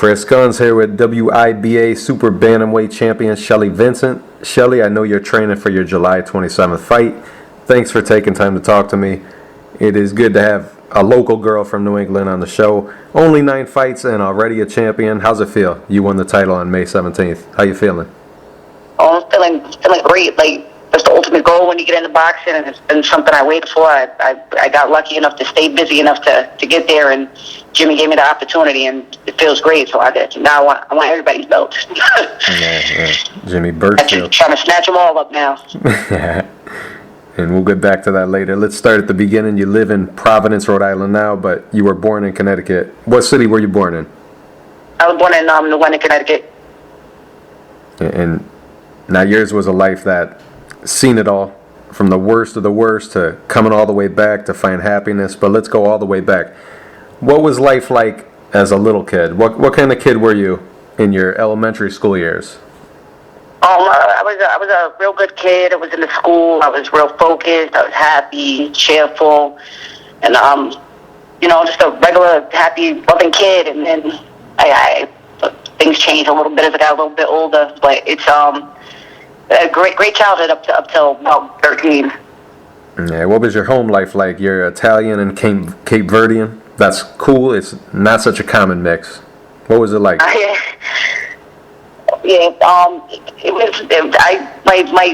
Chris Gunzz here with WIBA Super Bantamweight Champion Shelly Vincent. Shelly, I know you're training for your July 27th fight. Thanks for taking time to talk to me. It is good to have a local girl from New England on the show. Only 9 fights and already a champion. How's it feel? You won the title on May 17th. How you feeling? Oh, I'm feeling great. Like, that's the ultimate goal when you get into boxing, and it's been something I waited for. I got lucky enough to stay busy enough to get there, and Jimmy gave me the opportunity, and it feels great. So now I want everybody's belts. yeah. Jimmy Birchfield. Trying to snatch them all up now. And we'll get back to that later. Let's start at the beginning. You live in Providence, Rhode Island now, but you were born in Connecticut. What city were you born in? I was born in New England, Connecticut. And now yours was a life that seen it all, from the worst of the worst to coming all the way back to find happiness. But let's go all the way back. What was life like as a little kid? What kind of kid were you in your elementary school years? I was a real good kid. I was in the school. I was real focused. I was happy, cheerful, and just a regular, happy, loving kid. And then things changed a little bit as I got a little bit older. But it's a great childhood up till about 13. Yeah. What was your home life like? You're Italian and Cape Verdean. That's cool. It's not such a common mix. What was it like?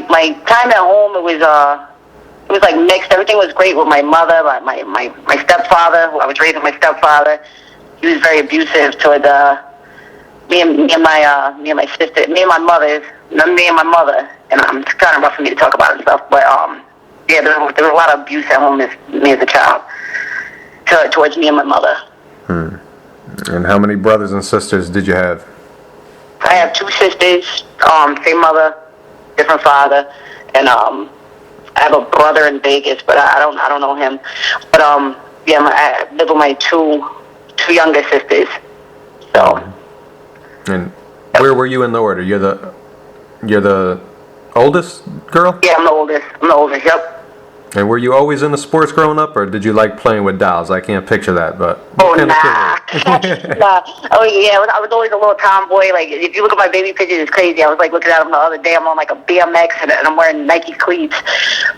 My time at home, it was like mixed. Everything was great with my mother, my stepfather, who I was raised with my stepfather. He was very abusive toward me and my sister, me and my mother, and it's kind of rough for me to talk about and stuff, but there was a lot of abuse at home as me as a child towards me and my mother. And how many brothers and sisters did you have? I have 2 sisters, same mother, different father, and I have a brother in Vegas, but I don't know him. But I live with my two younger sisters. So. And where were you in the order? You're the oldest girl? Yeah, I'm the oldest. Yep. And were you always into sports growing up, or did you like playing with dolls? I can't picture that, but nah. Nah. Oh yeah, I was always a little tomboy. Like, if you look at my baby pictures, it's crazy. I was like looking at them the other day. I'm on like a BMX and I'm wearing Nike cleats.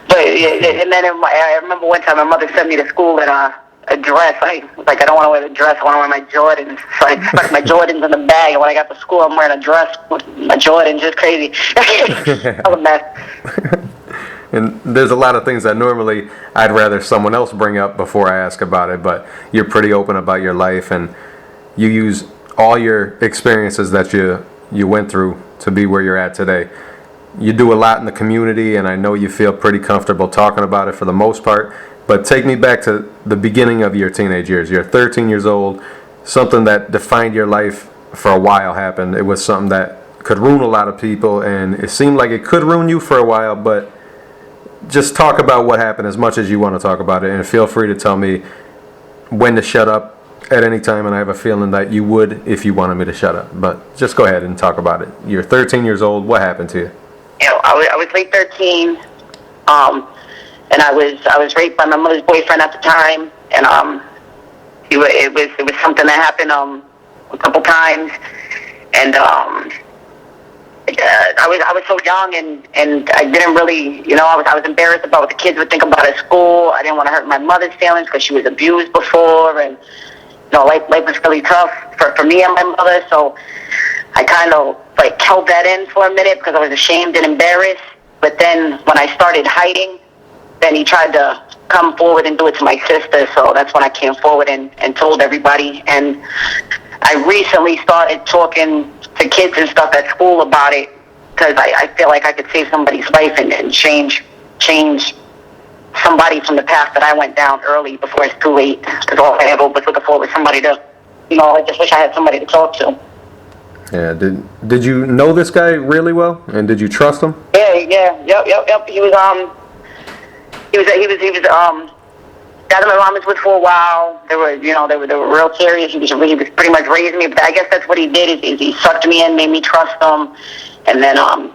But and then I remember one time my mother sent me to school in a dress. I don't want to wear the dress. I want to wear my Jordans. So I stuck my Jordans in the bag, and when I got to school, I'm wearing a dress with my Jordans. Just crazy. I was a mess. And there's a lot of things that normally I'd rather someone else bring up before I ask about it, but you're pretty open about your life, and you use all your experiences that you went through to be where you're at today. You do a lot in the community, and I know you feel pretty comfortable talking about it for the most part, but take me back to the beginning of your teenage years. You're 13 years old. Something that defined your life for a while happened. It was something that could ruin a lot of people, and it seemed like it could ruin you for a while, but just talk about what happened as much as you want to talk about it, and feel free to tell me when to shut up at any time, and I have a feeling that you would if you wanted me to shut up. But just go ahead and talk about it. You're 13 years old. What happened to you? I was late 13, and I was raped by my mother's boyfriend at the time, and it was something that happened a couple times, and I was so young, and I didn't really, I was embarrassed about what the kids would think about at school. I didn't want to hurt my mother's feelings because she was abused before, and life was really tough for me and my mother. So I kind of held that in for a minute because I was ashamed and embarrassed. But then when I started hiding, then he tried to come forward and do it to my sister. So that's when I came forward and told everybody. And I recently started talking to kids and stuff at school about it because I feel like I could save somebody's life and change somebody from the path that I went down early before it's too late. Because all I ever was looking for was somebody to, I just wish I had somebody to talk to. Yeah. Did you know this guy really well, and did you trust him? Yeah. Yep. He was Dad and my mom was with for a while. They were real serious. He was pretty much raising me. But I guess that's what he did. Is he sucked me in, made me trust him, and then I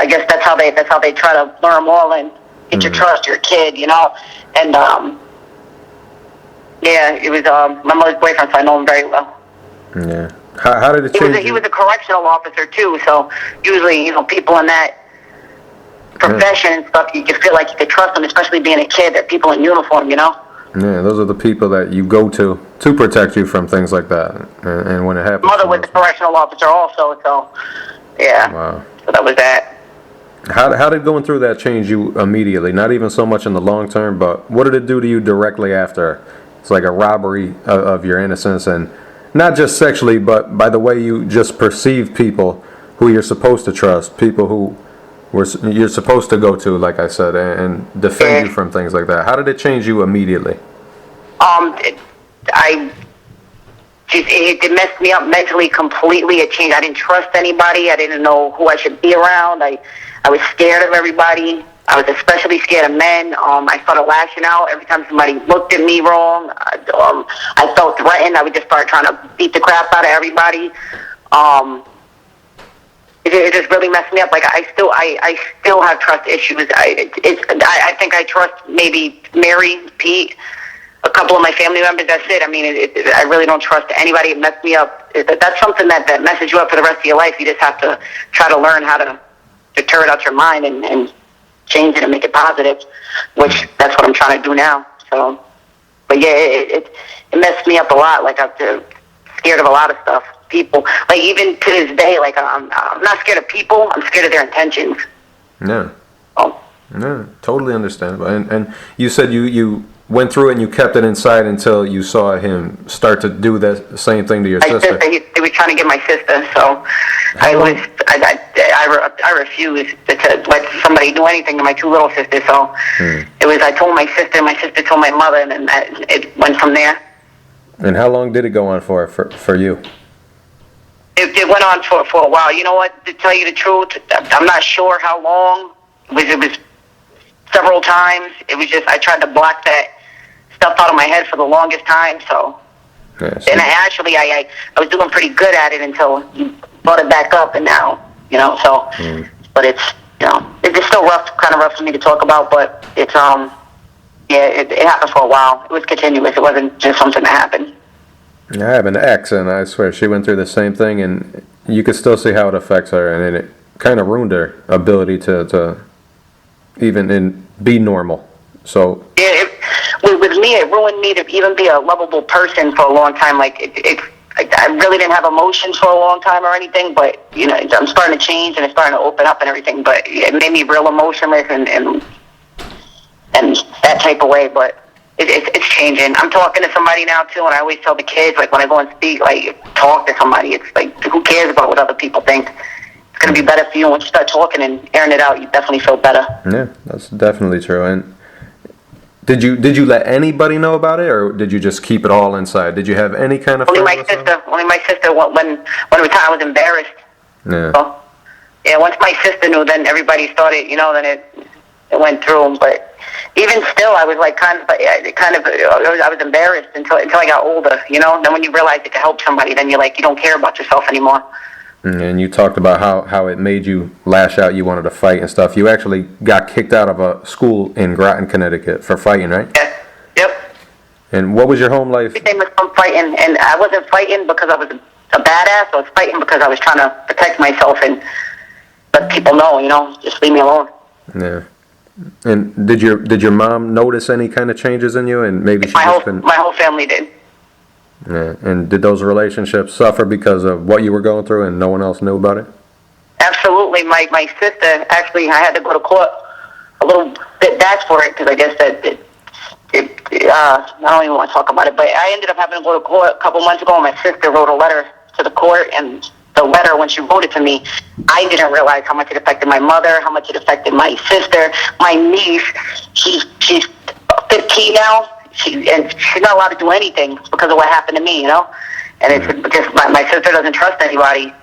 guess that's how they try to lure them all in, get your trust, your kid, and it was my mother's boyfriend, so I know him very well. Yeah. How did it change? He was a correctional officer too, so usually, people in that profession and stuff, you feel like you could trust them, especially being a kid. They're people in uniform, Yeah, those are the people that you go to protect you from things like that. And when it happens, mother was a correctional officer also, so yeah. Wow. So that was that. How did going through that change you immediately? Not even so much in the long term, but what did it do to you directly after? It's like a robbery of your innocence, and not just sexually, but by the way you just perceive people who you're supposed to trust, people who you're supposed to go to, like I said, and defend you from things like that. How did it change you immediately? It messed me up mentally completely. It changed. I didn't trust anybody. I didn't know who I should be around. I was scared of everybody. I was especially scared of men. I started lashing out every time somebody looked at me wrong. I felt threatened. I would just start trying to beat the crap out of everybody. It just really messed me up. Like I still have trust issues. I think I trust maybe Mary, Pete, a couple of my family members. That's it. I mean, I really don't trust anybody. It messed me up. That's something that messes you up for the rest of your life. You just have to try to learn how to deter it out your mind and change it and make it positive, which that's what I'm trying to do now. So, but yeah, it messed me up a lot. Like I'm scared of a lot of stuff. People, like even to this day, like I'm not scared of people. I'm scared of their intentions. Yeah. Oh. Yeah, totally understandable. And you said you went through it and you kept it inside until you saw him start to do the same thing to your sister. He was trying to get my sister, so I refused to let somebody do anything to my two little sisters. So it was, I told my sister told my mother, and then it went from there. And how long did it go on for you? It went on for a while. You know what? To tell you the truth, I'm not sure how long. It was several times. It was just I tried to block that stuff out of my head for the longest time. So, yes. And I was doing pretty good at it until you brought it back up, and now So, but it's it's still kind of rough for me to talk about. But it's it happened for a while. It was continuous. It wasn't just something that happened. I have an ex, and I swear she went through the same thing, and you could still see how it affects her, and it kind of ruined her ability to even be normal. So yeah, with me, it ruined me to even be a lovable person for a long time. Like I really didn't have emotions for a long time or anything, but I'm starting to change and it's starting to open up and everything. But it made me real emotionless and that type of way. But it's changing. I'm talking to somebody now too, and I always tell the kids, like when I go and speak, like talk to somebody. It's like, who cares about what other people think? It's gonna be better for you once you start talking and airing it out. You definitely feel better. Yeah, that's definitely true. And did you let anybody know about it, or did you just keep it all inside? Did you have any kind of only my sister? When it was time, I was embarrassed. Yeah. So, yeah. Once my sister knew, then everybody started. Then it went through. But even still, I was like I was embarrassed until I got older. Then when you realize it can help somebody, then you're like, you don't care about yourself anymore. And you talked about how it made you lash out. You wanted to fight and stuff. You actually got kicked out of a school in Groton, Connecticut for fighting, right? Yeah. Yep. And what was your home life? Everything was from fighting, and I wasn't fighting because I was a badass. I was fighting because I was trying to protect myself and let people know, just leave me alone. Yeah. And did your mom notice any kind of changes in you? And maybe my whole family did. Yeah. And did those relationships suffer because of what you were going through and no one else knew about it? Absolutely. My sister, actually, I had to go to court a little bit back for it because I guess that I don't even want to talk about it, but I ended up having to go to court a couple months ago, and my sister wrote a letter to the court, and the letter, when she wrote it to me, I didn't realize how much it affected my mother, how much it affected my sister, my niece. She's 15 now. She's not allowed to do anything because of what happened to me, And it's just my sister doesn't trust anybody.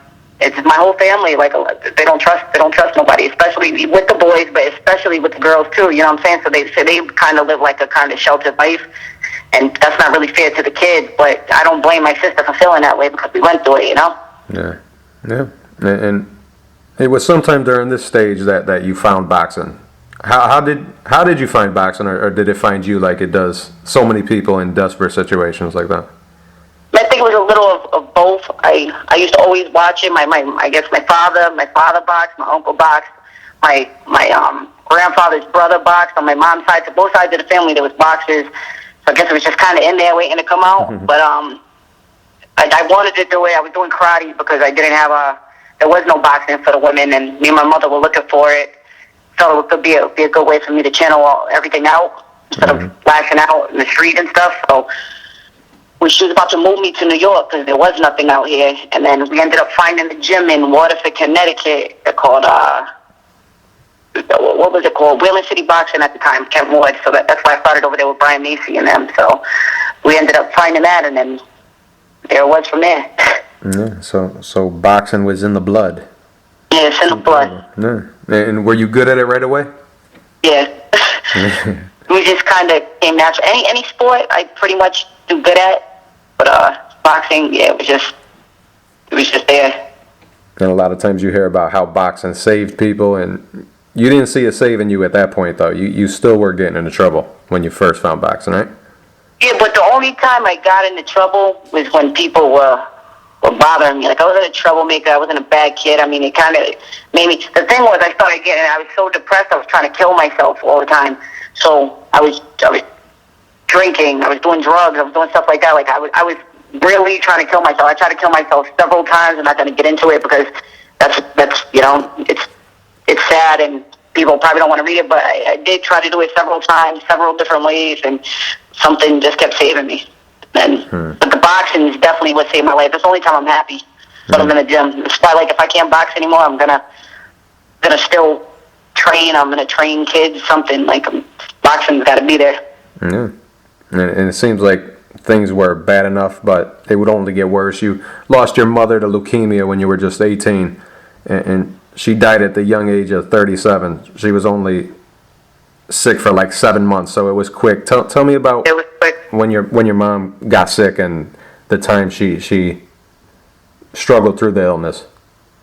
It's my whole family. Like they don't trust nobody, especially with the boys, but especially with the girls too. You know what I'm saying? So they kind of live like a kind of sheltered life, and that's not really fair to the kids. But I don't blame my sister for feeling that way because we went through it. Yeah. And it was sometime during this stage that you found boxing. How did you find boxing, or did it find you like it does so many people in desperate situations like that? I think it was a little of both. I used to always watch it. I guess my father boxed, my uncle boxed, my grandfather's brother boxed on my mom's side. So both sides of the family there was boxers. So I guess it was just kind of in there waiting to come out. But I wanted to do it. I was doing karate because I didn't have there was no boxing for the women, and me and my mother were looking for it. So it could be a good way for me to channel everything out instead of lashing out in the street and stuff. So she was about to move me to New York because there was nothing out here. And then we ended up finding a gym in Waterford, Connecticut called, what was it called? Wheeling City Boxing at the time, Kent Ward. So that's why I started over there with Brian Macy and them. So we ended up finding that, and then there it was from there. Yeah, so boxing was in the blood. Yeah, it's in the blood. Yeah. And were you good at it right away? Yeah. We just kind of came natural. Any sport I pretty much do good at, but boxing, yeah, it was just there. And a lot of times you hear about how boxing saved people, and you didn't see it saving you at that point, though. You still were getting into trouble when you first found boxing, right? Yeah, but the only time I got into trouble was when people were bothering me. Like, I wasn't a troublemaker. I wasn't a bad kid. I mean, it kind of made me... The thing was, I was so depressed, I was trying to kill myself all the time. So I was drinking, I was doing drugs, I was doing stuff like that. Like, I was really trying to kill myself. I tried to kill myself several times. I'm not going to get into it because that's you know, it's sad, and people probably don't want to read it, but I did try to do it several times, several different ways, and something just kept saving me. But the boxing is definitely what saved my life. It's the only time I'm happy when I'm in the gym. It's why, like, if I can't box anymore, I'm gonna still train. I'm gonna train kids, something. Like, boxing's got to be there. Yeah, and it seems like things were bad enough, but they would only get worse. You lost your mother to leukemia when you were just 18, and she died at the young age of 37. She was only sick for like 7 months, so it was quick. Tell me about It was quick. when your mom got sick and the time she struggled through the illness.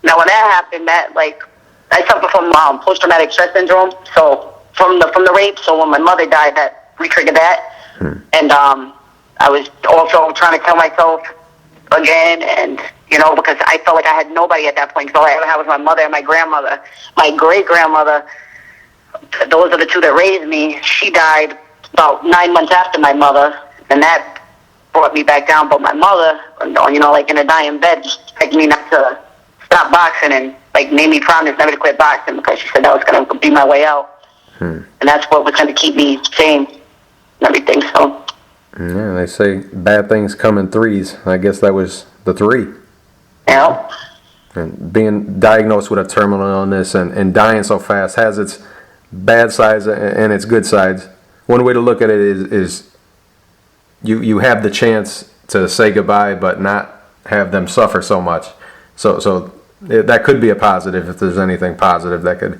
Now, when that happened, I suffer from post-traumatic stress syndrome. So from the rape, so when my mother died, that re-triggered that. And I was also trying to kill myself again, and because I felt like I had nobody at that point. So all I ever had was my mother and my grandmother. My great-grandmother, those are the two that raised me. She died about 9 months after my mother, and that brought me back down. But my mother, like in a dying bed, begged me not to stop boxing, and like made me promise never to quit boxing because she said that was going to be my way out. And that's what was going to keep me sane and everything. So yeah, they say bad things come in threes. I guess that was the three. Yeah. And being diagnosed with a terminal illness and dying so fast has its bad sides and its good sides. One way to look at it is you have the chance to say goodbye but not have them suffer so much. So that could be a positive if there's anything positive that could,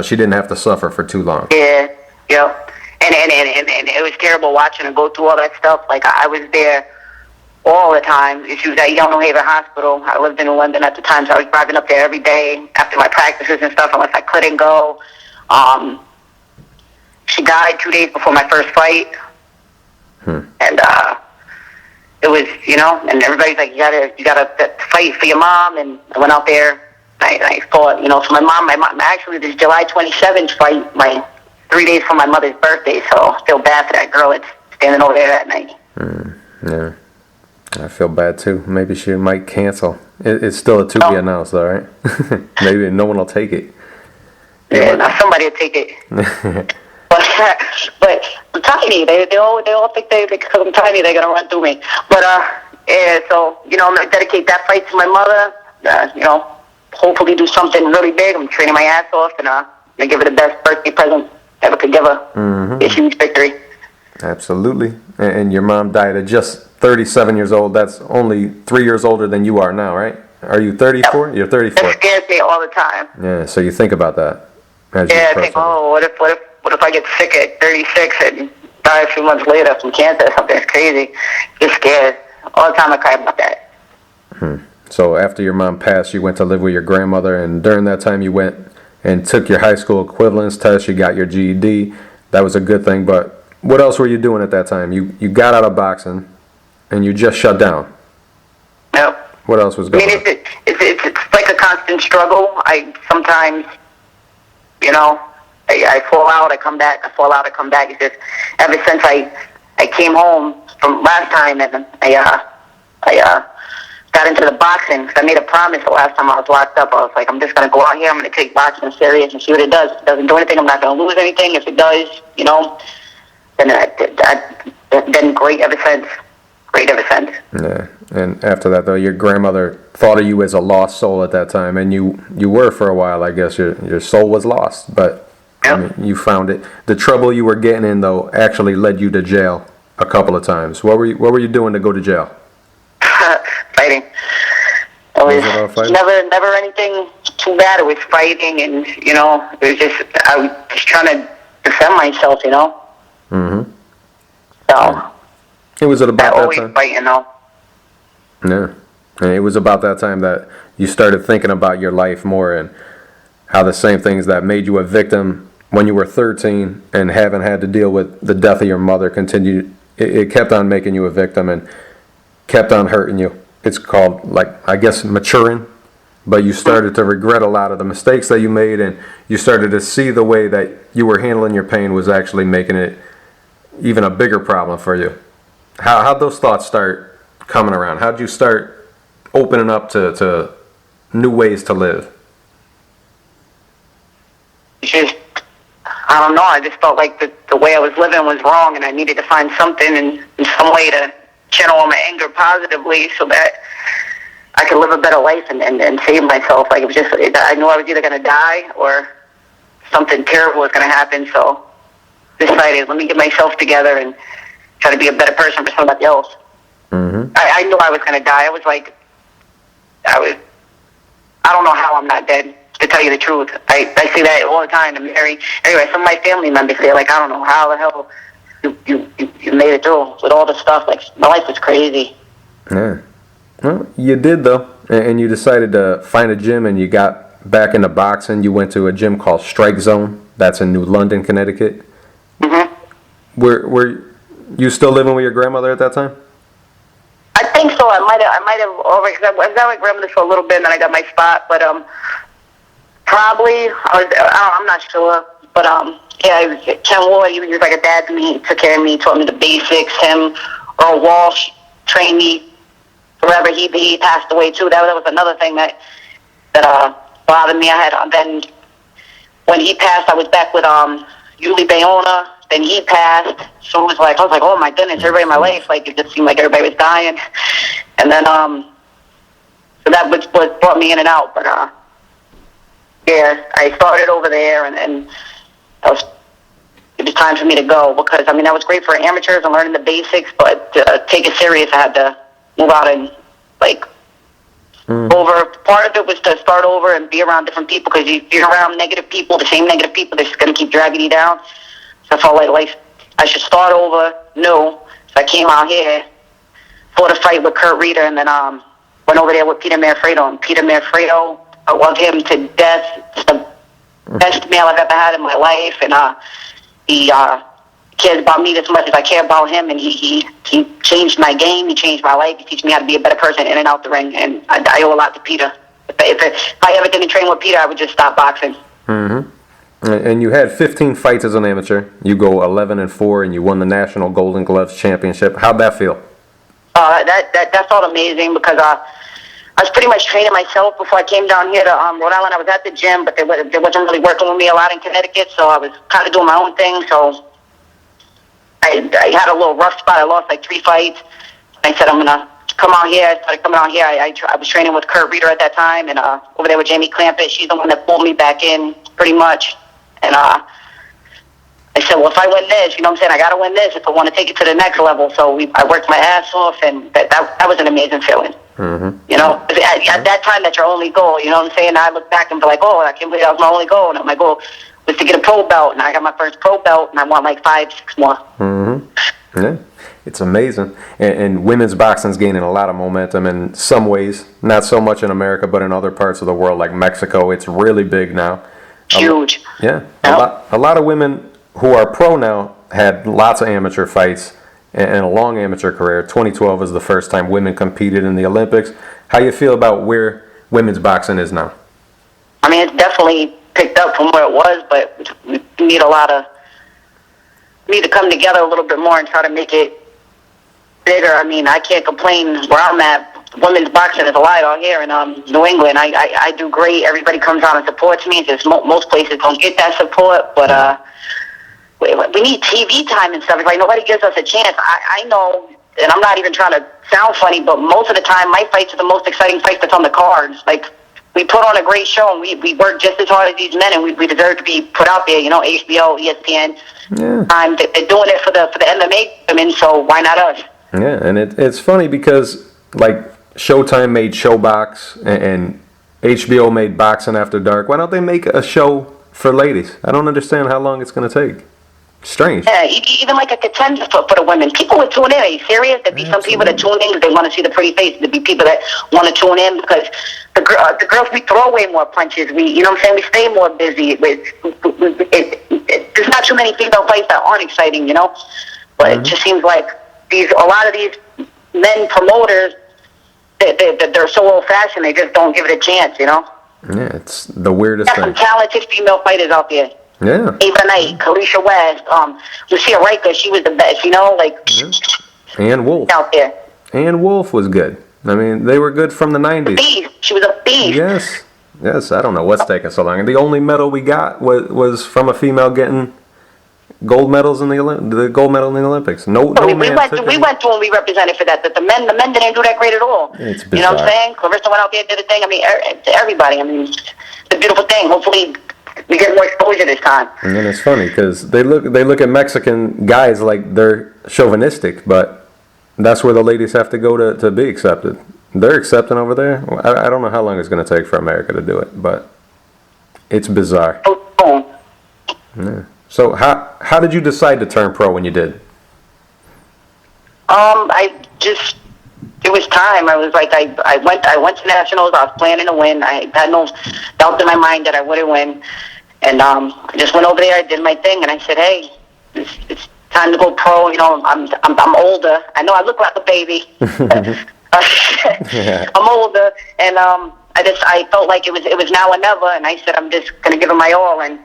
she didn't have to suffer for too long. Yeah, yep. And it was terrible watching her go through all that stuff. Like, I was there all the time. She was at Young New Haven Hospital. I lived in London at the time, so I was driving up there every day after my practices and stuff unless I couldn't go. She died 2 days before my first fight. And it was, and everybody's like, you gotta fight for your mom. And I went out there. I fought, for my mom, actually, this July 27th fight, 3 days from my mother's birthday, so I feel bad for that girl that's standing over there that night. Yeah, I feel bad too. Maybe she might cancel. It's still a to be announced, though, right? Maybe no one will take it. Yeah, now somebody will take it. But I'm tiny. They all think because I'm tiny they're gonna run through me. But yeah, so I'm gonna dedicate that fight to my mother. Hopefully do something really big. I'm training my ass off, and gonna give her the best birthday present ever could give her. A huge victory. Absolutely. And your mom died at just 37 years old. That's only 3 years older than you are now, right? Are you 34? Yep. You're 34. That scares me all the time. Yeah. So you think about that. I think, what if I get sick at 36 and die a few months later from cancer or something? It's crazy. Just scared. All the time I cry about that. So after your mom passed, you went to live with your grandmother, and during that time you went and took your high school equivalence test. You got your GED. That was a good thing. But what else were you doing at that time? You got out of boxing, and you just shut down. Yep. What else was going on? It's like a constant struggle. I sometimes, I fall out, I come back, I fall out, I come back. It's just ever since I came home from last time, and I got into the boxing, because I made a promise the last time I was locked up. I was like, I'm just going to go out here, I'm going to take boxing serious and see what it does. If it doesn't do anything, I'm not going to lose anything. If it does, then been great ever since. Great ever since. Yeah, and after that, though, your grandmother thought of you as a lost soul at that time, and you were for a while, I guess. Your soul was lost, but yep. I mean, you found it. The trouble you were getting in, though, actually led you to jail a couple of times. What were you doing to go to jail? Fighting. It was never anything too bad. It was fighting, and it was just I was just trying to defend myself, Mm-hmm. So it was at about that always time. Fighting, Yeah, and it was about that time that you started thinking about your life more and how the same things that made you a victim when you were 13 and haven't had to deal with the death of your mother continued. It kept on making you a victim and kept on hurting you. It's called, I guess, maturing. But you started to regret a lot of the mistakes that you made, and you started to see the way that you were handling your pain was actually making it even a bigger problem for you. How'd those thoughts start coming around? How'd you start opening up to new ways to live? It's just, I don't know, I just felt like the way I was living was wrong, and I needed to find something in some way to channel all my anger positively so that I could live a better life and save myself. Like, it was just, I knew I was either going to die or something terrible was going to happen, so decided, let me get myself together and try to be a better person for somebody else. Mm-hmm. I knew I was going to die. I don't know how I'm not dead, to tell you the truth. I say that all the time to Mary. Anyway, some of my family members say, I don't know how the hell you made it through with all this stuff. My life was crazy. Yeah. Well, you did, though. And you decided to find a gym, and you got back into boxing. You went to a gym called Strike Zone. That's in New London, Connecticut. Mm-hmm. Were you still living with your grandmother at that time? I think so. I might have already, because I was at my grandmother's for a little bit, and then I got my spot. But probably, I'm not sure. But yeah, Ken Ward, he was just like a dad to me. He took care of me, taught me the basics. Him, Earl Walsh, trained me forever. He passed away too. That was another thing that bothered me. Then when he passed, I was back with Yuli Bayona. Then he passed, so I was like, oh my goodness, everybody in my life, it just seemed like everybody was dying. And then, so that was what brought me in and out. But yeah, I started over there, and it was time for me to go, because that was great for amateurs and learning the basics, but to take it serious, I had to move out and over. Part of it was to start over and be around different people, because you're around negative people, the same negative people, they're just going to keep dragging you down. So I felt like I should start over new. So I came out here, fought a fight with Kurt Reeder, and then went over there with Peter Manfredo. And Peter Manfredo, I love him to death. He's the best male I've ever had in my life, and he cares about me as much as I care about him. And he changed my game. He changed my life. He teach me how to be a better person in and out the ring. And I owe a lot to Peter. If I ever didn't train with Peter, I would just stop boxing. Mm-hmm. And you had 15 fights as an amateur. You go 11-4, and you won the National Golden Gloves Championship. How'd that feel? That felt amazing, because I was pretty much training myself before I came down here to Rhode Island. I was at the gym, but they wasn't really working with me a lot in Connecticut, so I was kind of doing my own thing. So I had a little rough spot. I lost 3 fights. I said, I'm going to come out here. I started coming out here. I was training with Kurt Reeder at that time, and over there with Jamie Clampett. She's the one that pulled me back in pretty much. And I said, well, if I win this, I got to win this if I want to take it to the next level. So I worked my ass off, and that was an amazing feeling. Mm-hmm. At that time, that's your only goal. I look back and be like, oh, I can't believe that was my only goal. And my goal was to get a pro belt, and I got my first pro belt, and I want 5, 6 more. Mm-hmm. Yeah, it's amazing. And women's boxing's gaining a lot of momentum in some ways. Not so much in America, but in other parts of the world, like Mexico. It's really big now. Huge. Yeah. A lot of women who are pro now had lots of amateur fights, and a long amateur career. 2012 was the first time women competed in the Olympics. How you feel about where women's boxing is now? I mean, it's definitely picked up from where it was, but we need to come together a little bit more and try to make it bigger. I mean, I can't complain where I'm at. Women's boxing is alive out here in New England. I do great. Everybody comes out and supports me. Just most places don't get that support, but we need TV time and stuff. It's like nobody gives us a chance. I know, and I'm not even trying to sound funny, but most of the time my fights are the most exciting fights that's on the cards. Like, we put on a great show, and we work just as hard as these men, and we deserve to be put out there. You know, HBO, ESPN. Yeah. They're doing it for the MMA women, so why not us? Yeah, and it's funny because, like, Showtime made Showbox, and HBO made Boxing After Dark. Why don't they make a show for ladies? I don't understand how long it's going to take. Strange. Yeah, even like a contender for the women. People would tune in. Are you serious? There'd be some people that tune in because they want to see the pretty face. There'd be people that want to tune in because the girls, we throw way more punches. You know what I'm saying? We stay more busy. There's not too many female fights that aren't exciting, you know? But it just seems like a lot of these men promoters, they're so old-fashioned, they just don't give it a chance, you know? Yeah, it's the weirdest thing. There's some talented female fighters out there. Yeah. Ava Knight, Kalisha West, Lucia Riker, she was the best, you know, like. Yeah. And Wolf. Out there. And Wolf was good. I mean, they were good from the 90s. Beast. She was a beast. Yes. I don't know what's taking so long. And the only medal we got was from a female getting gold medals in the gold medal in the Olympics. We went to when we represented for that. The men didn't do that great at all. It's bizarre. You know what I'm saying? Clarissa went out there and did a thing. I mean, everybody. I mean, it's a beautiful thing. Hopefully we get more exposure this time. And then it's funny because they look at Mexican guys like they're chauvinistic, but that's where the ladies have to go to be accepted. They're accepting over there. I don't know how long it's going to take for America to do it, but it's bizarre. Yeah. So how did you decide to turn pro when you did? It was time. I was like, I went to nationals. I was planning to win. I had no doubt in my mind that I wouldn't win. And I just went over there. I did my thing, and I said, hey, it's time to go pro. You know, I'm older. I know I look like a baby. Yeah. I'm older, and I felt like it was now or never. And I said, I'm just gonna give it my all, and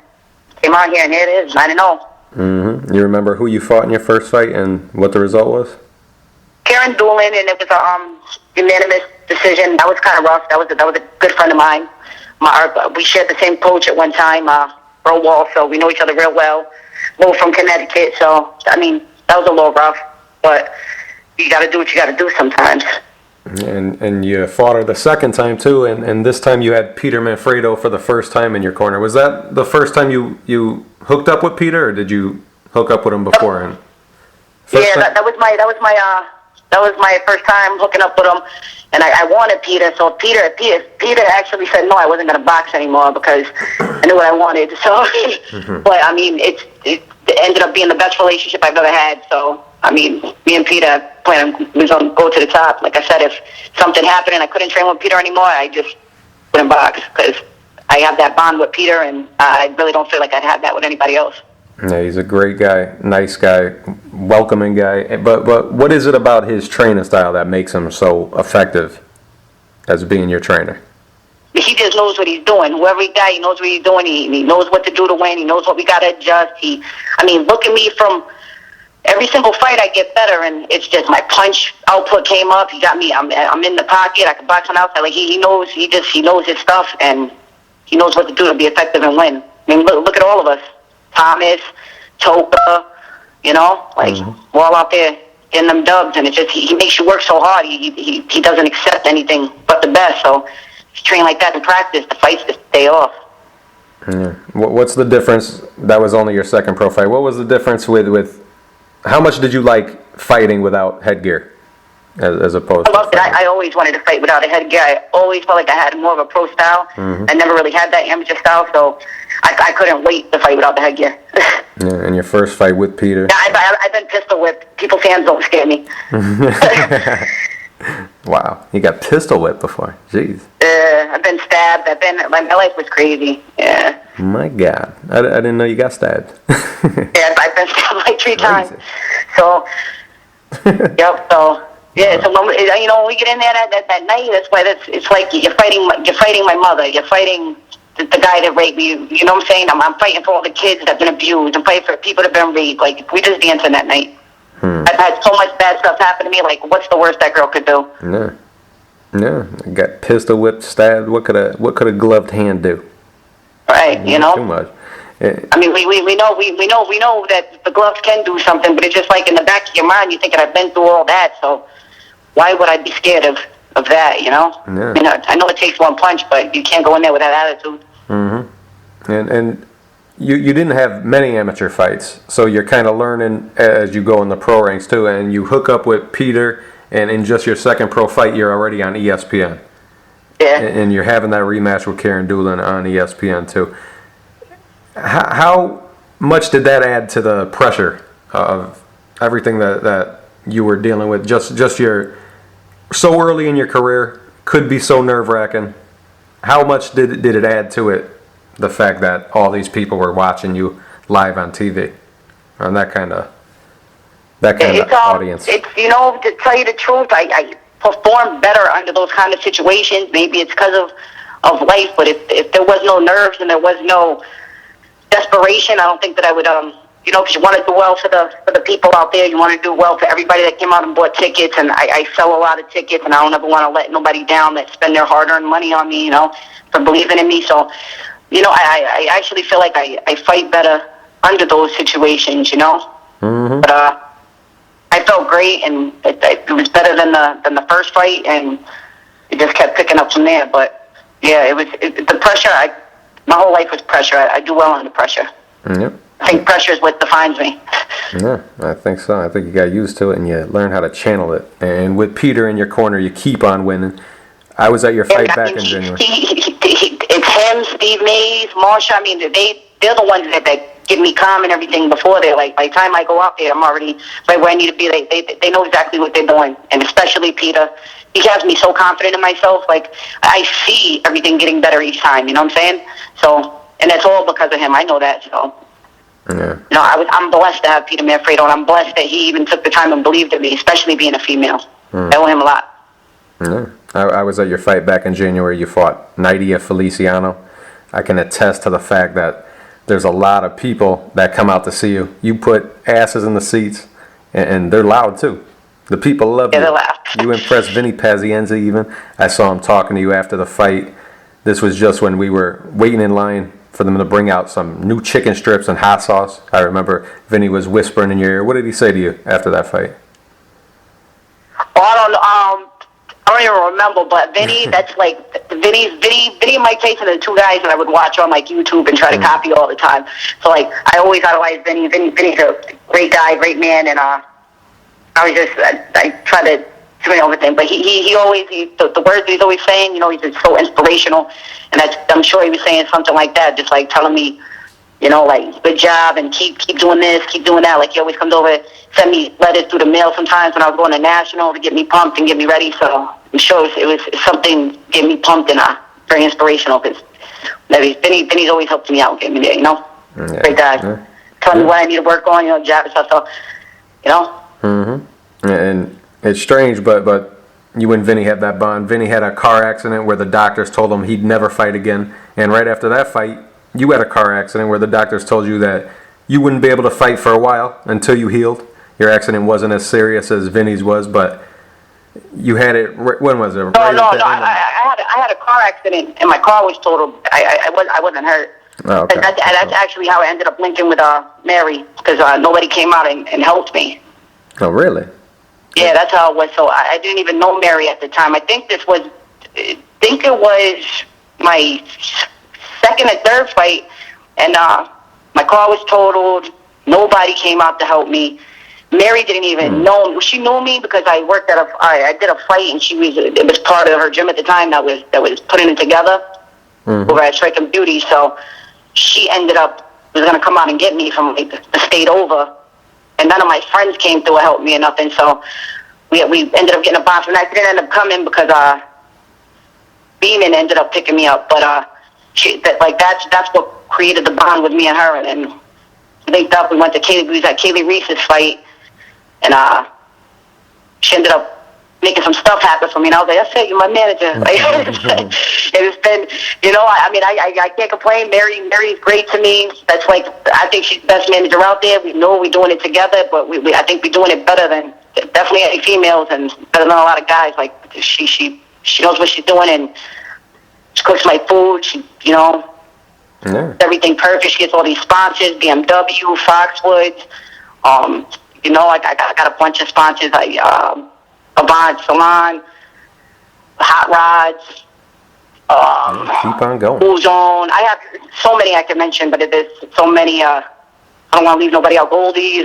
came out here, and here it is, 9-0. Mm-hmm. You remember who you fought in your first fight and what the result was? Karen Doolin, and it was a unanimous decision. That was kind of rough. That was a good friend of mine. We shared the same coach at one time, Earl Wall, so we know each other real well. Both from Connecticut, so, I mean, that was a little rough, but you got to do what you got to do sometimes. And you fought her the second time, too, and this time you had Peter Manfredo for the first time in your corner. Was that the first time you hooked up with Peter, or did you hook up with him beforehand? That was my first time hooking up with him, and I wanted Peter. So Peter actually said no, I wasn't going to box anymore because I knew what I wanted. So, but I mean, it ended up being the best relationship I've ever had. So I mean, me and Peter we was going to go to the top. Like I said, if something happened and I couldn't train with Peter anymore, I just wouldn't box because I have that bond with Peter, and I really don't feel like I'd have that with anybody else. Yeah, he's a great guy, nice guy, welcoming guy. But what is it about his training style that makes him so effective as being your trainer? He just knows what he's doing. Whoever he got, he knows what he's doing. He knows what to do to win. He knows what we got to adjust. Look at me from every single fight. I get better, and it's just my punch output came up. He got me. I'm in the pocket. I can box on outside. Like he knows. He knows his stuff, and he knows what to do to be effective and win. I mean, look at all of us. Thomas, Toka, you know, we're all out there getting them dubs, and it's just he makes you work so hard. He doesn't accept anything but the best. So if you train like that in practice, the fights just stay off. Yeah. What's the difference? That was only your second pro fight. What was the difference with how much did you like fighting without headgear as opposed to? I loved it. I always wanted to fight without a headgear. I always felt like I had more of a pro style. I never really had that amateur style, so I couldn't wait to fight without the headgear. Yeah, and your first fight with Peter. Yeah, I've been pistol whipped. People's hands don't scare me. Wow, you got pistol whipped before. Jeez. I've been stabbed. My life was crazy. Yeah. My God, I didn't know you got stabbed. Yeah, I've been stabbed like 3 times. So, Yep. So yeah. So when we get in there that night, that's why it's like you're fighting my mother. You're fighting the guy that raped me. You know what I'm saying? I'm fighting for all the kids that've been abused. I'm fighting for people that've been raped. Like, we just dancing that night. I've had so much bad stuff happen to me. Like, what's the worst that girl could do? Yeah. Got pistol whipped, stabbed. What could a gloved hand do? Right. You know. Too much. I mean, we know that the gloves can do something, but it's just like in the back of your mind, you're thinking, I've been through all that, so why would I be scared of that, you know? Yeah. You know, I know it takes one punch, but you can't go in there with that attitude. And you didn't have many amateur fights, so you're kind of learning as you go in the pro ranks too, and you hook up with Peter, and in just your second pro fight, you're already on ESPN. Yeah. And you're having that rematch with Karen Doolin on ESPN too. How much did that add to the pressure of everything that you were dealing with? Just your so early in your career, could be so nerve-wracking. How much did it add to it, the fact that all these people were watching you live on TV, on that kind of audience? It's, you know, to tell you the truth, I performed better under those kind of situations. Maybe it's because of life, but if there was no nerves and there was no desperation, I don't think that I would, you know, because you want to do well for the people out there. You want to do well for everybody that came out and bought tickets, and I sell a lot of tickets, and I don't ever want to let nobody down that spend their hard-earned money on me, you know, for believing in me. So, you know, I actually feel like I fight better under those situations, you know. But I felt great, and it was better than the first fight, and it just kept picking up from there. But yeah, the pressure. My whole life was pressure. I do well under pressure. Yep. I think pressure is what defines me. Yeah, I think so. I think you got used to it and you learn how to channel it. And with Peter in your corner, you keep on winning. I was at your fight back in January. It's him, Steve Mays, Marsha. I mean, they're the ones that get me calm and everything before they're like, by the time I go out there, I'm already right where I need to be. They know exactly what they're doing. And especially Peter. He has me so confident in myself. Like, I see everything getting better each time. You know what I'm saying? So, and that's all because of him. I know that. So, yeah. You know, I'm blessed to have Peter Manfredo, and I'm blessed that he even took the time and believed in me, especially being a female. I owe him a lot. Yeah. I was at your fight back in January. You fought Nydia Feliciano. I can attest to the fact that there's a lot of people that come out to see you. You put asses in the seats, and they're loud too. The people love you. They're loud. You impressed Vinny Pazienza even. I saw him talking to you after the fight. This was just when we were waiting in line for them to bring out some new chicken strips and hot sauce. I remember Vinny was whispering in your ear. What did he say to you after that fight? Well, I don't even remember, but Vinny, that's like, Vinny and Mike Tyson are the two guys that I would watch on like YouTube and try to copy all the time. So like, I always idolize Vinny. Vinny's a great guy, great man, and I try to do everything, but he always, the words that he's always saying, you know, he's just so inspirational, and I'm sure he was saying something like that, just like telling me, you know, like, good job, and keep doing this, keep doing that. Like, he always comes over, send me letters through the mail sometimes when I was going to National to get me pumped and get me ready, so I'm sure it was something get me pumped and very inspirational, because Vinny's always helped me out, get me there, you know? Yeah. Great guy. Yeah. Telling me what I need to work on, you know, job and stuff, so, you know? And it's strange, but you and Vinny had that bond. Vinny had a car accident where the doctors told him he'd never fight again. And right after that fight, you had a car accident where the doctors told you that you wouldn't be able to fight for a while until you healed. Your accident wasn't as serious as Vinny's was, but you had it, when was it? No, I had a car accident, and my car was totaled. I wasn't hurt. Oh, okay. That's actually how I ended up linking with Mary, because nobody came out and helped me. Oh, really? Yeah, that's how it was. So I didn't even know Mary at the time. I think it was my second or third fight, and my car was totaled. Nobody came out to help me. Mary didn't even know. She knew me because I worked at I did a fight, and it was part of her gym at the time that was putting it together over at Strike and Beauty. So she was going to come out and get me from like the state over. And none of my friends came through to help me or nothing, so we ended up getting a box, and I didn't end up coming because Beeman ended up picking me up. But that's what created the bond with me and her, and linked up. We went to Kaylee Reese's fight, and she ended up making some stuff happen for me, and I was like, that's it, you're my manager. Like, it's been, I can't complain. Mary's great to me. That's like, I think she's the best manager out there. We know we're doing it together, but I think we're doing it better than definitely any females and better than a lot of guys. Like, she knows what she's doing, and she cooks my food. She, everything perfect. She gets all these sponsors, BMW, Foxwoods. I got a bunch of sponsors. Avant Salon, Hot Rods, keep on going. Blue Zone. I have so many I can mention, but there's so many. I don't want to leave nobody out. Goldie's,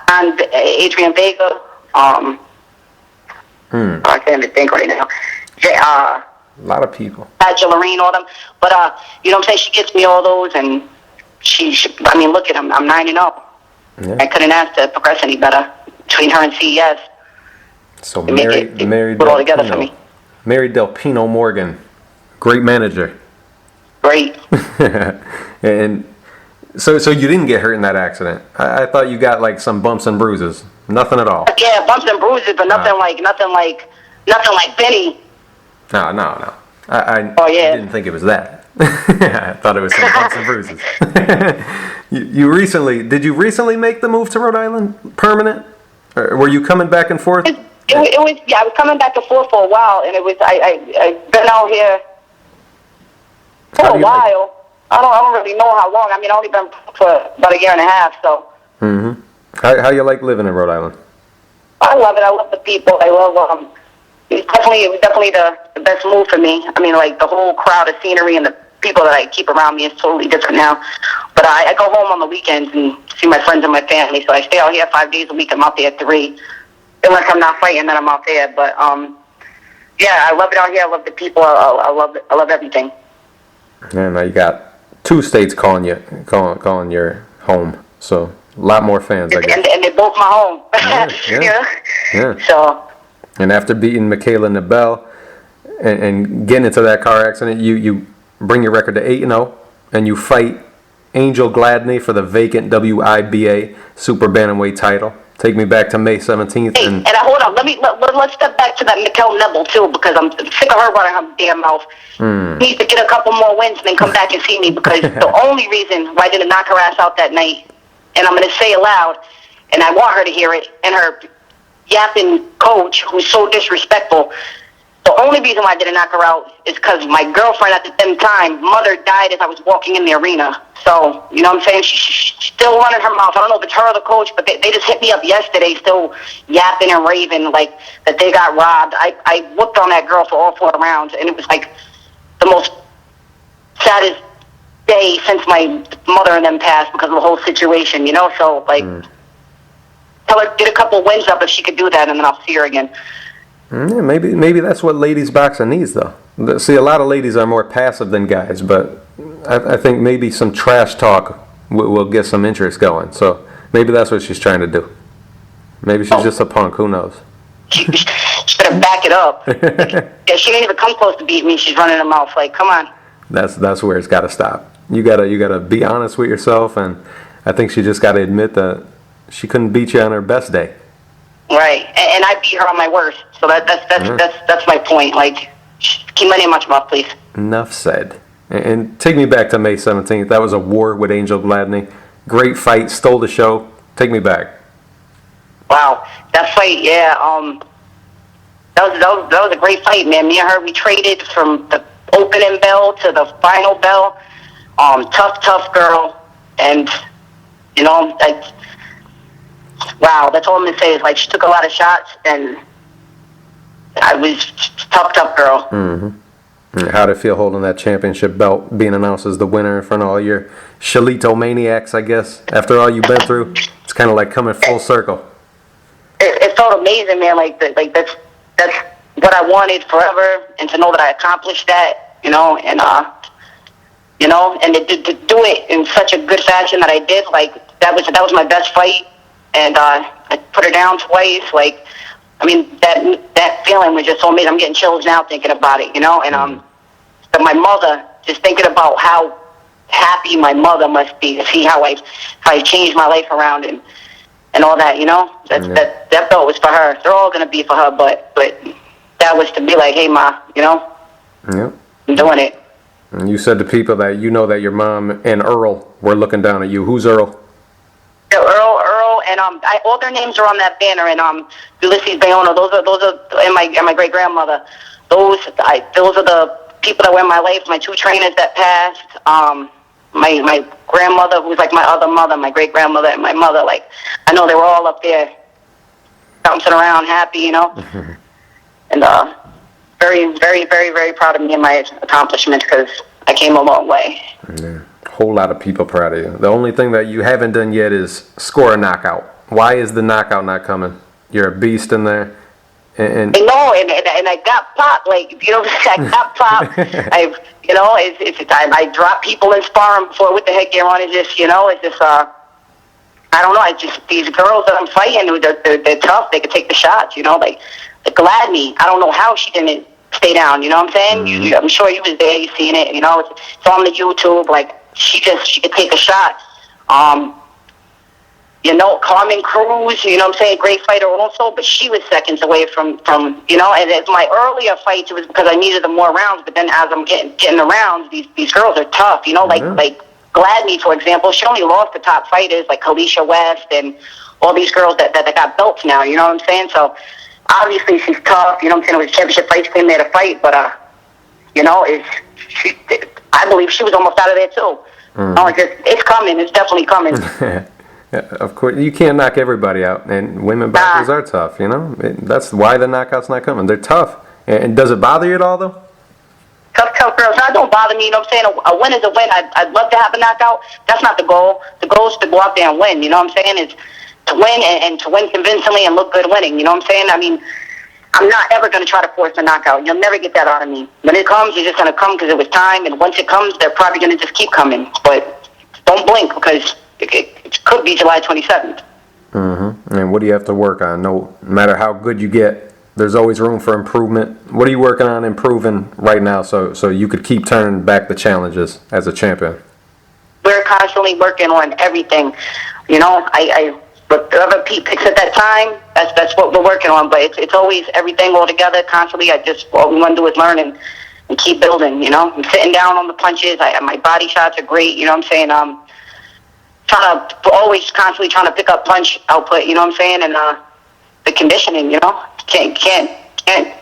and Adrian Vega. I can't even think right now. A lot of people. Lorraine, all them. But you know what I'm saying? She gets me all those, and she look at them. I'm 9-0. Yeah. I couldn't ask to progress any better between her and CES. So Mary put all together for me. Mary Del Pino Morgan, great manager. Great. And so you didn't get hurt in that accident. I thought you got like some bumps and bruises. Nothing at all. Yeah, bumps and bruises, but nothing like Benny. No. I didn't think it was that. I thought it was some bumps and bruises. Did you recently make the move to Rhode Island permanent? Or were you coming back and forth? It was, I was coming back and forth for a while, and it was, I've been out here for a while. I don't really know how long. I've only been for about a year and a half, so. Mm-hmm. How you like living in Rhode Island? I love it. I love the people. I love, it was definitely the best move for me. Like the whole crowd of scenery and the people that I keep around me is totally different now. But I go home on the weekends and see my friends and my family, so I stay out here 5 days a week. I'm out there 3. Unless I'm not fighting, then I'm out there. But, yeah, I love it out here. I love the people. I love everything. Yeah, now you got 2 states calling your home, so a lot more fans, I guess. And they're both my home. Yeah. So. And after beating Michaela Nebel and getting into that car accident, you bring your record to 8-0, and you fight Angel Gladney for the vacant WIBA Super Bantamweight title. Take me back to May 17th. Hey, and hold on, let's step back to that Michaela Nebel too, because I'm sick of her running her damn mouth. Needs to get a couple more wins and then come back and see me, because the only reason why I didn't knock her ass out that night, and I'm going to say it loud, and I want her to hear it, and her yapping coach, who's so disrespectful, the only reason why I didn't knock her out is because my girlfriend at the same time, mother died as I was walking in the arena. So, you know what I'm saying? She's still running her mouth. I don't know if it's her or the coach, but they just hit me up yesterday, still yapping and raving like that they got robbed. I whooped on that girl for all 4 rounds, and it was like the most saddest day since my mother and them passed because of the whole situation, So, like, tell her, get a couple wins up if she could do that, and then I'll see her again. Yeah, maybe that's what ladies boxing needs, though. See, a lot of ladies are more passive than guys, but I think maybe some trash talk will get some interest going. So maybe that's what she's trying to do. Maybe she's just a punk. Who knows? She better back it up. Yeah, she didn't even come close to beat me. She's running her mouth. Like, come on. That's where it's got to stop. You gotta be honest with yourself, and I think she just got to admit that she couldn't beat you on her best day. Right, and I beat her on my worst, so that's my point. Like, keep my name out your mouth, please. Enough said. And take me back to May 17th. That was a war with Angel Gladney. Great fight, stole the show. Take me back. Wow, that fight, yeah. That was a great fight, man. Me and her, we traded from the opening bell to the final bell. Tough girl, and wow, that's all I'm going to say is, like, she took a lot of shots, and I was tough girl. Mm-hmm. How'd it feel holding that championship belt, being announced as the winner in front of all your Shelito maniacs, I guess? After all you've been through, it's kind of like coming full circle. It felt amazing, man. Like that's what I wanted forever, and to know that I accomplished that, and to do it in such a good fashion that I did, like, that was my best fight. And I put her down twice. Like, that feeling was just so amazing. I'm getting chills now thinking about it, And but my mother, just thinking about how happy my mother must be to see how I changed my life around, and and all that, you know. That belt was for her. They're all gonna be for her, but that was to be like, hey, Ma, you know, I'm doing it. And you said to people that you know that your mom and Earl were looking down at you. Who's Earl? Yeah, Earl, and all their names are on that banner. And Ulysses Bayona, those are and my great grandmother. Those are the people that were in my life. My 2 trainers that passed. My grandmother, who's like my other mother, my great grandmother, and my mother. Like, I know they were all up there, bouncing around, happy, you know. And very, very, very, very proud of me and my accomplishments because I came a long way. Yeah. Whole lot of people proud of you. The only thing that you haven't done yet is score a knockout. Why is the knockout not coming? You're a beast in there. And I got popped, like, you know, I got popped. I drop people in sparring before with the headgear on. It's just, you know, it's just, I don't know. These girls that I'm fighting, they're tough. They can take the shots, you know, like Gladney. I don't know how she didn't stay down, you know what I'm saying? I'm sure you was there, you seen it, you know, it's on the YouTube, like, she could take a shot. You know, Carmen Cruz, you know what I'm saying, great fighter also, but she was seconds away from you know, and as my earlier fights, it was because I needed the more rounds, but then as I'm getting the rounds, these girls are tough, you know, like Gladney, for example, she only lost to top fighters like Kalisha West and all these girls that got belts now, you know what I'm saying? So, obviously, she's tough, you know what I'm saying, it was a championship fight, she came there to fight, but, you know, I believe she was almost out of there, too. It's coming, it's definitely coming. Yeah, of course, you can't knock everybody out, and women boxers are tough, you know? That's why the knockout's not coming. They're tough. And does it bother you at all, though? Tough girls. That don't bother me, you know what I'm saying? A win is a win. I'd love to have a knockout. That's not the goal. The goal is to go out there and win, you know what I'm saying? It's to win and to win convincingly and look good winning, you know what I'm saying? I mean, I'm not ever going to try to force a knockout. You'll never get that out of me. When it comes, it's just going to come because it was time, and once it comes, they're probably going to just keep coming. But don't blink because it could be July 27th. And what do you have to work on? No matter how good you get, there's always room for improvement. What are you working on improving right now so you could keep turning back the challenges as a champion? We're constantly working on everything. You know, whatever Pete picks at that time, that's what we're working on. But it's always everything all together constantly. All we want to do is learn and keep building, you know. I'm sitting down on the punches. My body shots are great, you know what I'm saying? Always constantly trying to pick up punch output, you know what I'm saying? And the conditioning, you know, can't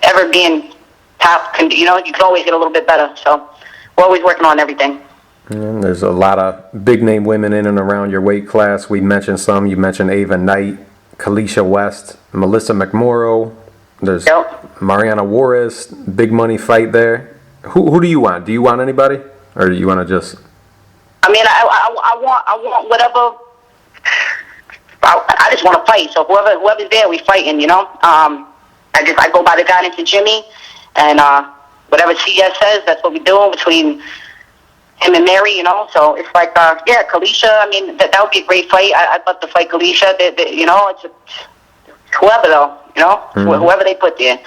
ever be in top, you know, you can always get a little bit better. So we're always working on everything. And there's a lot of big name women in and around your weight class. We mentioned some. You mentioned Ava Knight, Kalisha West, Melissa McMorrow. There's Mariana Juarez, big money fight there. Who do you want? Do you want anybody, or do you want to just? I mean, I want whatever. I just want to fight. So whoever's there, we fighting. You know. I go by the guidance of Jimmy, and whatever CS says, that's what we do between him and Mary. You know. So it's like, Kalisha. I mean, that would be a great fight. I'd love to fight Kalisha. You know, it's whoever though. You know, whoever they put there.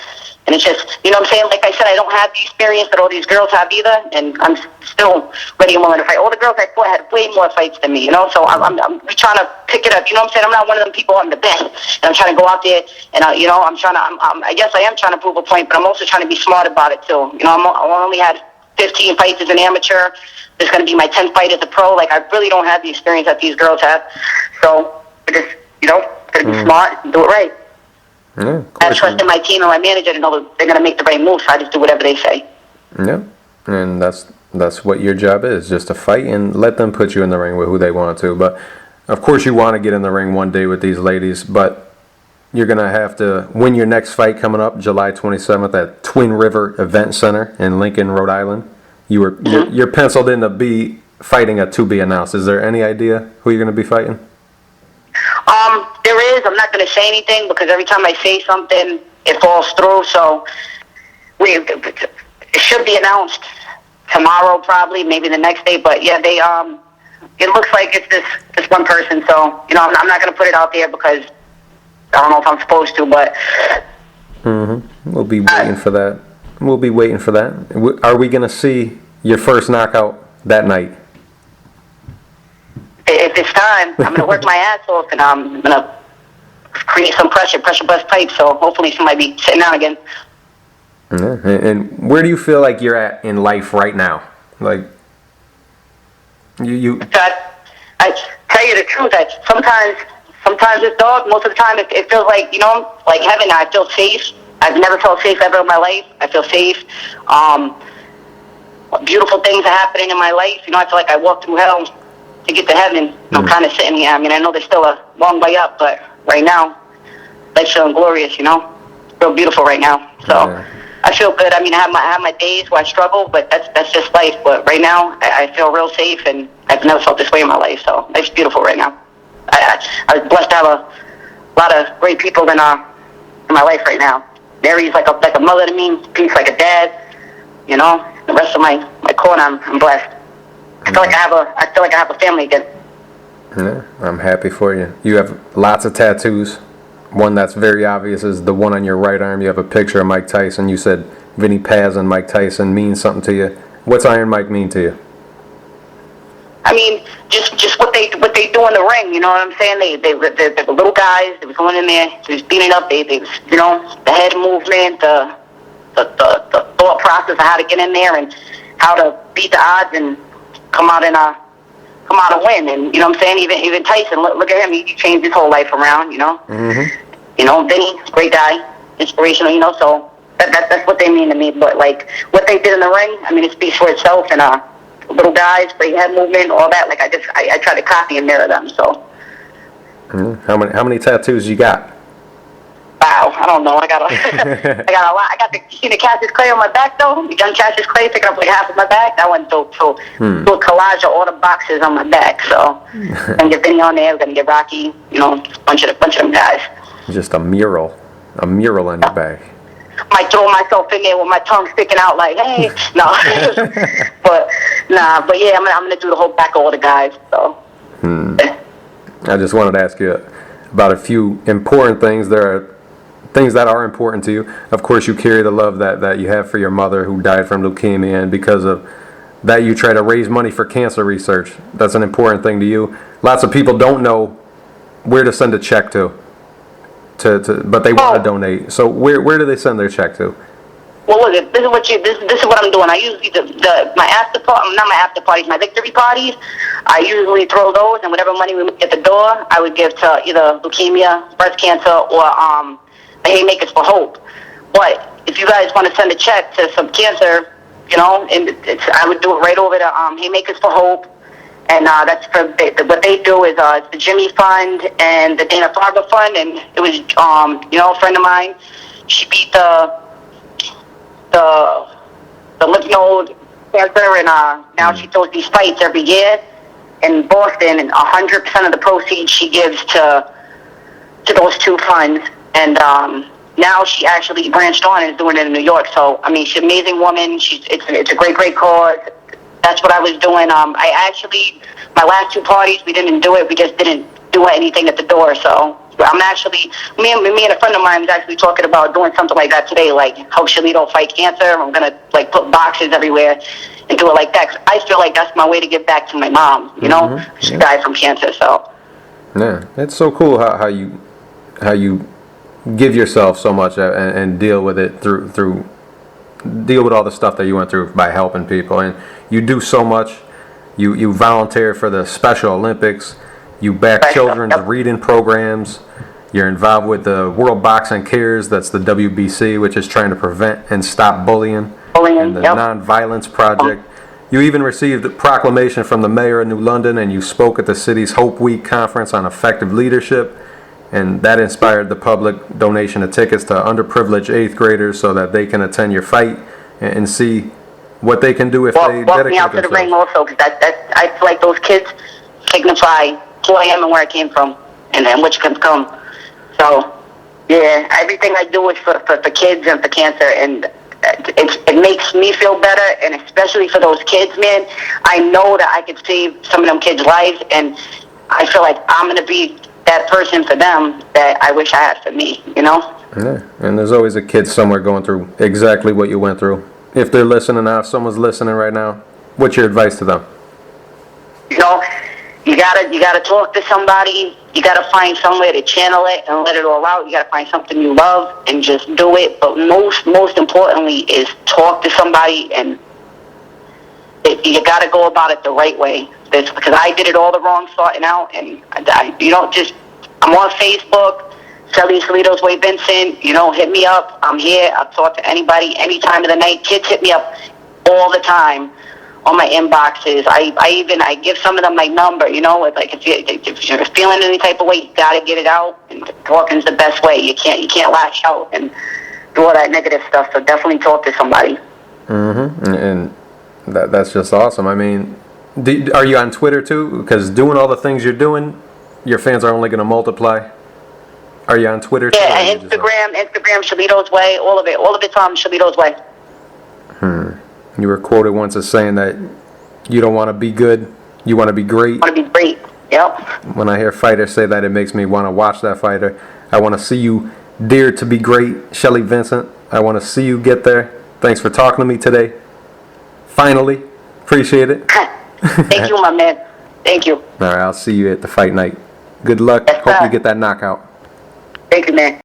And it's just, you know what I'm saying? Like I said, I don't have the experience that all these girls have either, and I'm still ready and willing to fight. All the girls I fought had way more fights than me, you know? So I'm trying to pick it up, you know what I'm saying? I'm not one of them people, I'm the best. And I'm trying to go out there, and, you know, I guess I am trying to prove a point, but I'm also trying to be smart about it, too. You know, I only had 15 fights as an amateur. This is going to be my 10th fight as a pro. Like, I really don't have the experience that these girls have. So, I just, you know, got to be smart and do it right. Yeah, I trust in my team and my manager to know that they're going to make the right move, so I just do whatever they say. Yeah, and that's what your job is, just to fight and let them put you in the ring with who they want to. But, of course, you want to get in the ring one day with these ladies, but you're going to have to win your next fight coming up July 27th at Twin River Event Center in Lincoln, Rhode Island. You're penciled in to be fighting a to be announced. Is there any idea who you're going to be fighting? There is. I'm not going to say anything because every time I say something, it falls through. So it should be announced tomorrow, probably, maybe the next day. But yeah, it looks like it's this one person. So you know, I'm not going to put it out there because I don't know if I'm supposed to. But we'll be waiting for that. We'll be waiting for that. Are we going to see your first knockout that night? If it's time, I'm going to work my ass off, and I'm going to create some pressure bust pipe. So hopefully somebody be sitting down again. Yeah. And where do you feel like you're at in life right now? Like you. I tell you the truth. Sometimes it's dark. Most of the time, it feels like, like heaven. I feel safe. I've never felt safe ever in my life. I feel safe. Beautiful things are happening in my life. I feel like I walked through hell to get to heaven. I'm kind of sitting here. I mean, I know there's still a long way up, but right now, life's feeling glorious. Real beautiful right now. So I feel good. I mean, I have my days where I struggle, but that's just life. But right now, I feel real safe, and I've never felt this way in my life. So life's beautiful right now. I was blessed to have a lot of great people in my life right now. Mary's like a mother to me. Pete's like a dad. The rest of my corner, I'm blessed. I feel like I have a family again. Yeah, I'm happy for you. You have lots of tattoos. One that's very obvious is the one on your right arm. You have a picture of Mike Tyson. You said Vinny Paz and Mike Tyson means something to you. What's Iron Mike mean to you? I mean, just what they do in the ring. You know what I'm saying? They were little guys. They was going in there. They was beating up. They was, the head movement, the thought process of how to get in there and how to beat the odds and come out and win. And what I'm saying? Even Tyson, look at him. He changed his whole life around. Vinny, great guy, inspirational. So that's what they mean to me. But like what they did in the ring, I mean, it speaks for itself. And little guys, great head movement, all that. Like I try to copy and mirror them. So. How many tattoos you got? Wow, I don't know. I got a lot. I got the Cassius Clay on my back though. You done Cassius Clay picking up like half of my back. That went dope. So do a collage of all the boxes on my back. So I'm gonna get Vinny on there. We're gonna get Rocky. A bunch of them guys. Just a mural on your back. Might throw myself in there with my tongue sticking out like, hey, no. but yeah, I'm gonna do the whole back of all the guys. So. I just wanted to ask you about a few important things. There are things that are important to you. Of course, you carry the love that you have for your mother who died from leukemia, and because of that, you try to raise money for cancer research. That's an important thing to you. Lots of people don't know where to send a check to but they want to donate. So where do they send their check to? Well, look, this is what I'm doing. I usually my victory parties. I usually throw those, and whatever money we make at the door, I would give to either leukemia, breast cancer, or the Haymakers for Hope. But if you guys want to send a check to some cancer, and I would do it right over to Haymakers for Hope, and that's for what they do is it's the Jimmy Fund and the Dana-Farber Fund, and it was a friend of mine. She beat the lymph node cancer, and now she throws these fights every year in Boston, and 100% of the proceeds she gives to those two funds. And now she actually branched on and is doing it in New York. So I mean, she's an amazing woman. It's a great cause. That's what I was doing. My last two parties, we didn't do it. We just didn't do anything at the door. So I'm actually, me and a friend of mine was actually talking about doing something like that today, like help Shelito fight cancer. I'm gonna put boxes everywhere and do it like that. 'Cause I feel like that's my way to give back to my mom. She died from cancer. So yeah, it's so cool how you give yourself so much and deal with it through deal with all the stuff that you went through by helping people, and you do so much. You volunteer for the Special Olympics. You back children's reading programs. You're involved with the World Boxing Cares, that's the WBC, which is trying to prevent and stop bullying. And the Nonviolence Project. You even received a proclamation from the mayor of New London, and you spoke at the city's Hope Week conference on effective leadership. And that inspired the public donation of tickets to underprivileged 8th graders so that they can attend your fight and see what they can do if they dedicate themselves. Walk me out to the ring also, because I feel like those kids signify who I am and where I came from, and which can come. So, yeah, everything I do is for kids and for cancer, and it makes me feel better, and especially for those kids, man. I know that I could save some of them kids' lives, and I feel like I'm going to be that person for them that I wish I had for me, Yeah, and there's always a kid somewhere going through exactly what you went through. If they're listening now, if someone's listening right now, what's your advice to them? You gotta talk to somebody. you got to find somewhere to channel it and let it all out. You got to find something you love and just do it. But most importantly is talk to somebody, and you got to go about it the right way. Because I did it all the wrong starting out, and you don't just, I'm on Facebook, Shelly Shelito's Way Vincent, you know, hit me up. I'm here. I'll talk to anybody any time of the night. Kids hit me up all the time on my inboxes. I give some of them my number, you know, like if you're feeling any type of way, you got to get it out, and talking's the best way. You can't lash out and do all that negative stuff, so definitely talk to somebody. Mm-hmm. And that's just awesome. I mean, are you on Twitter too? Because doing all the things you're doing, your fans are only going to multiply. Are you on Twitter too? Yeah, Instagram, Shelito's Way, all of it's on Shelito's Way. You were quoted once as saying that you don't want to be good, you want to be great. Want to be great, yep. When I hear fighters say that, it makes me want to watch that fighter. I want to see you dare to be great, Shelly Vincent. I want to see you get there. Thanks for talking to me today. Finally, appreciate it. Thank you, my man. Thank you. All right, I'll see you at the fight night. Good luck. Yes, Hope you get that knockout. Thank you, man.